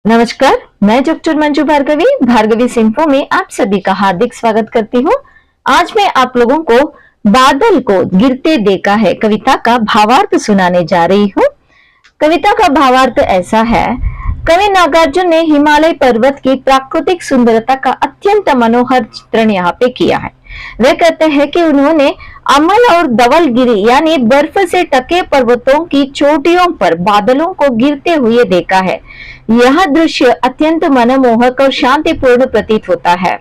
नमस्कार, मैं डॉक्टर मंजू भार्गवी भार्गवी सिंफो में आप सभी का हार्दिक स्वागत करती हूँ। आज मैं आप लोगों को बादल को गिरते देखा है कविता का भावार्थ सुनाने जा रही हूँ। कविता का भावार्थ ऐसा है। कवि नागार्जुन ने हिमालय पर्वत की प्राकृतिक सुंदरता का अत्यंत मनोहर चित्रण यहाँ पे किया है। वे कहते हैं कि उन्होंने अमल और धवलगिरी यानी बर्फ से ढके पर्वतों की चोटियों पर बादलों को गिरते हुए देखा है। यह दृश्य अत्यंत मनमोहक और शांतिपूर्ण प्रतीत होता है।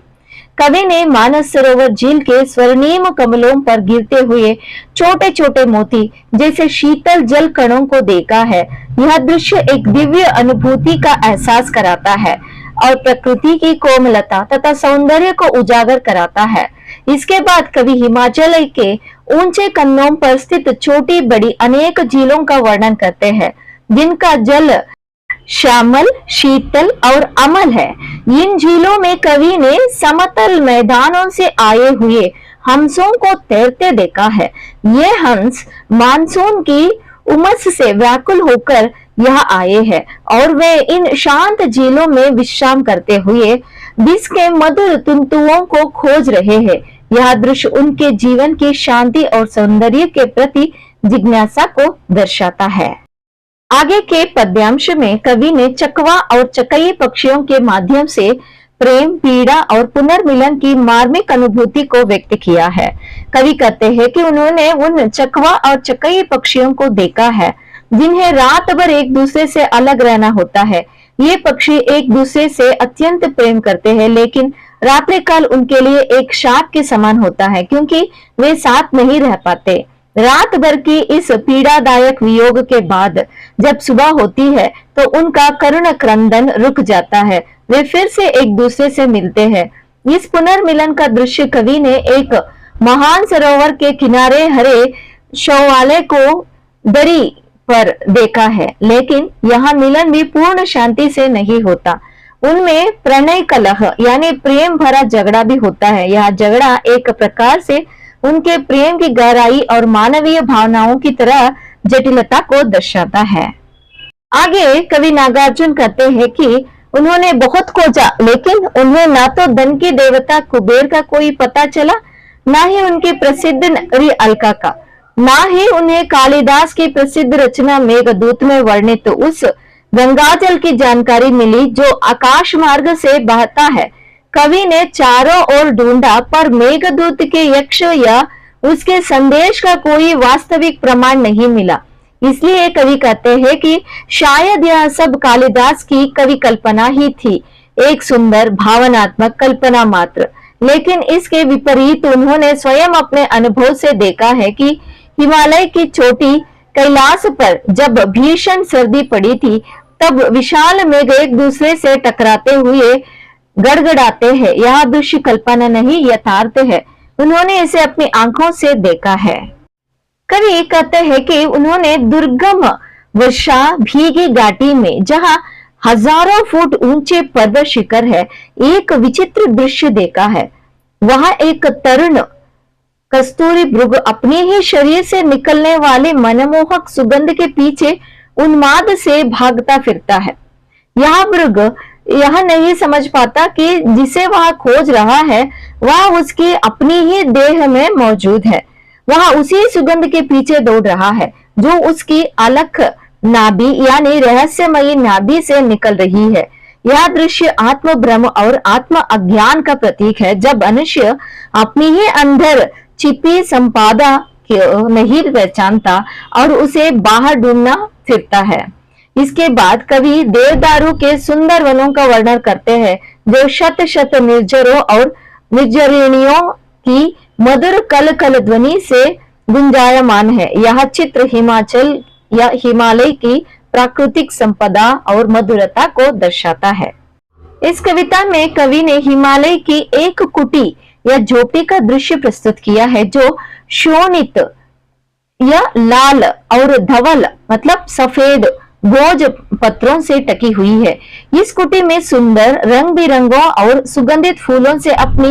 कवि ने मानस सरोवर झील के स्वर्णिम कमलों पर गिरते हुए छोटे छोटे मोती जैसे शीतल जल कणों को देखा है। यह दृश्य एक दिव्य अनुभूति का एहसास कराता है और प्रकृति की कोमलता तथा सौंदर्य को उजागर कराता है। इसके बाद कवि हिमाचल के ऊंचे कन्नों पर स्थित छोटी बड़ी अनेक झीलों का वर्णन करते हैं, जिनका जल श्यामल, शीतल और अमल है। इन झीलों में कवि ने समतल मैदानों से आए हुए हंसों को तैरते देखा है। ये हंस मानसून की उमस से व्याकुल होकर यहाँ आए हैं और वे इन शांत झीलों में विश्राम करते हुए विष के मधुर तुंतुओं को खोज रहे हैं। यह दृश्य उनके जीवन की शांति और सौंदर्य के प्रति जिज्ञासा को दर्शाता है। आगे के पद्यांश में कवि ने चकवा और चकई पक्षियों के माध्यम से प्रेम, पीड़ा और पुनर्मिलन की मार्मिक अनुभूति को व्यक्त किया है। कवि कहते हैं कि उन्होंने उन चकवा और चकई पक्षियों को देखा है जिन्हें रात भर एक दूसरे से अलग रहना होता है। ये पक्षी एक दूसरे से अत्यंत प्रेम करते हैं, लेकिन रात्रि काल उनके लिए एक शाप के समान होता है, क्योंकि वे साथ नहीं रह पाते। रात भर की इस पीड़ादायक वियोग के बाद जब सुबह होती है तो उनका करुण क्रंदन रुक जाता है। वे फिर से एक दूसरे से मिलते हैं। इस पुनर्मिलन का दृश्य कवि ने एक महान सरोवर के किनारे हरे शौवाले को दरी पर देखा है, लेकिन यहाँ मिलन भी पूर्ण शांति से नहीं होता। उनमें प्रणय कलह यानी प्रेम भरा झगड़ा भी होता है। यह झगड़ा एक प्रकार से उनके प्रेम की गहराई और मानवीय भावनाओं की तरह जटिलता को दर्शाता है। आगे कवि नागार्जुन कहते हैं कि उन्होंने बहुत खोजा, लेकिन उन्हें ना तो धन की देवता कुबेर का कोई पता चला, ना ही उनकी प्रसिद्ध नगरी अलका का, ना ही उन्हें कालिदास की प्रसिद्ध रचना मेघदूत में वर्णित उस गंगाजल की जानकारी मिली जो आकाश मार्ग से बहता है। कवि ने चारों ओर ढूंढा, पर मेघदूत के यक्ष या उसके संदेश का कोई वास्तविक प्रमाण नहीं मिला। इसलिए कवि कहते हैं कि शायद यह सब कालिदास की कवि कल्पना ही थी, एक सुंदर भावनात्मक कल्पना मात्र। लेकिन इसके विपरीत उन्होंने स्वयं अपने अनुभव से देखा है कि हिमालय की चोटी कैलाश पर जब भीषण सर्दी पड़ी थी, तब विशाल मेघ एक दूसरे से टकराते हुए गड़गड़ाते हैं। यह दृश्य कल्पना नहीं, यथार्थ है। उन्होंने इसे अपनी आंखों से देखा है। कवि कहते हैं कि उन्होंने दुर्गम वर्षा भीगी घाटी में, जहां हजारों फुट ऊंचे पर्वत शिखर है, एक विचित्र दृश्य देखा है। वहां एक तरुण कस्तूरी मृग अपने ही शरीर से निकलने वाले मनमोहक सुगंध के पीछे उन्माद से भागता फिरता है। यह मृग यह नहीं समझ पाता कि जिसे वह खोज रहा है वह उसकी अपनी ही देह में मौजूद है। वह उसी सुगंध के पीछे दौड़ रहा है जो उसकी अलख नाभि यानी रहस्यमयी नाभि से निकल रही है। यह दृश्य आत्म भ्रम और आत्म अज्ञान का प्रतीक है, जब मनुष्य अपनी ही अंदर छिपी संपदा को नहीं पहचानता और उसे बाहर ढूंढना फिरता है। इसके बाद कवि देवदारू के सुंदर वनों का वर्णन करते हैं, जो शत शत निर्जरों और निर्जरिणियों की मधुर कल कल ध्वनि से गुंजायमान है। यह चित्र हिमाचल या हिमालय की प्राकृतिक संपदा और मधुरता को दर्शाता है। इस कविता में कवि ने हिमालय की एक कुटी या झोपड़ी का दृश्य प्रस्तुत किया है, जो शोणित या लाल और धवल मतलब सफेद भोज पत्रों से टकी हुई है। इस कुटी में सुंदर रंग बिरंगों और सुगंधित फूलों से अपनी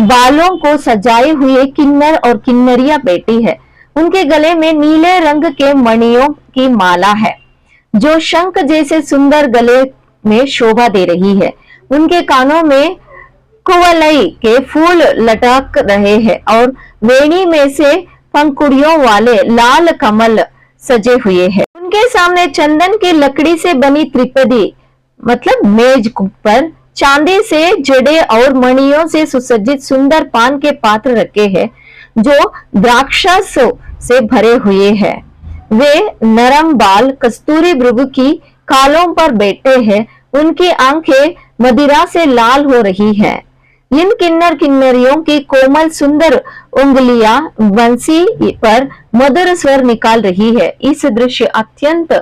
बालों को सजाए हुए किन्नर और किन्नरियां बैठी है। उनके गले में नीले रंग के मणियों की माला है, जो शंख जैसे सुंदर गले में शोभा दे रही है। उनके कानों में कुवलई के फूल लटक रहे हैं और वेणी में से पंखुड़ियों वाले लाल कमल सजे हुए हैं। उनके सामने चंदन की लकड़ी से बनी त्रिपदी मतलब मेज पर चांदी से जड़े और मणियों से सुसज्जित सुंदर पान के पात्र रखे हैं जो द्राक्षसों से भरे हुए हैं। वे नरम बाल कस्तूरी भृगु की खालों पर बैठे हैं। उनकी आंखें मदिरा से लाल हो रही हैं। इन किन्नर किन्नरियों की कोमल सुंदर उंगलियां बंसी पर मधुर स्वर निकाल रही है। इस दृश्य अत्यंत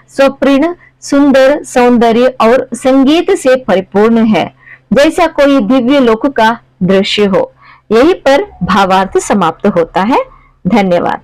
स्वप्न सुंदर सौंदर्य और संगीत से परिपूर्ण है, जैसा कोई दिव्य लोक का दृश्य हो। यहीं पर भावार्थ समाप्त होता है। धन्यवाद।